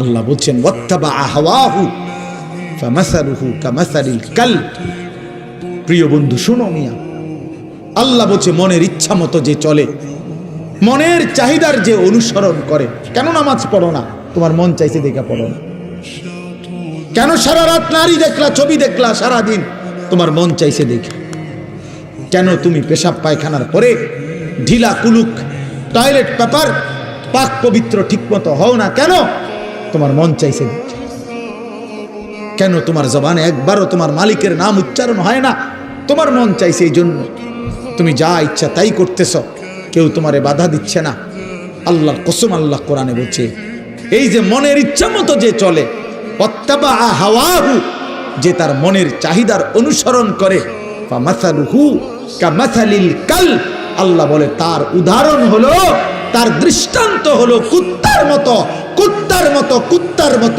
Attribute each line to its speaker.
Speaker 1: আল্লাহ বলছেন ওয়াত্তাবা হাওয়াহু ফামাসালুহু কামাসালিল কালব। প্রিয় বন্ধু শুনো মিয়া, আল্লাহ বলছে মনের ইচ্ছা মতো যে চলে, মনের চাহিদার যে অনুসরণ করে। কেন নামাজ পড়ো না? তোমার মন চাইছে দেখা পড়ো না। কেন সারা রাত নারী দেখলা, ছবি দেখলা সারাদিন? তোমার মন চাইছে দেখে। কেন তুমি পেশাব পায়খানার পরে ঢিলা কুলুক টয়লেট পেপার পাক পবিত্র ঠিক মতো হও না? কেন? তোমার মন চাইছে দেখে। কেন তোমার জবানে একবারও তোমার মালিকের নাম উচ্চারণ হয় না? তোমার মন চাইছে, এই জন্য তুমি যা ইচ্ছা তাই করতেছ, কেউ তোমারে বাধা দিচ্ছে না। আল্লাহর কসম, আল্লাহ কোরআনে বলছে এই যে মনের ইচ্ছা মতো যে চলে, ওয়াত্তাবা হাওয়াহু, যে তার মনের চাহিদার অনুসরণ করে, ফামাসালুহু কামাসালিল কালব, আল্লাহ বলে তার উদাহরণ হলো, তার দৃষ্টান্ত হলো কুত্তার মতো, কুত্তার মতো, কুত্তার মতো।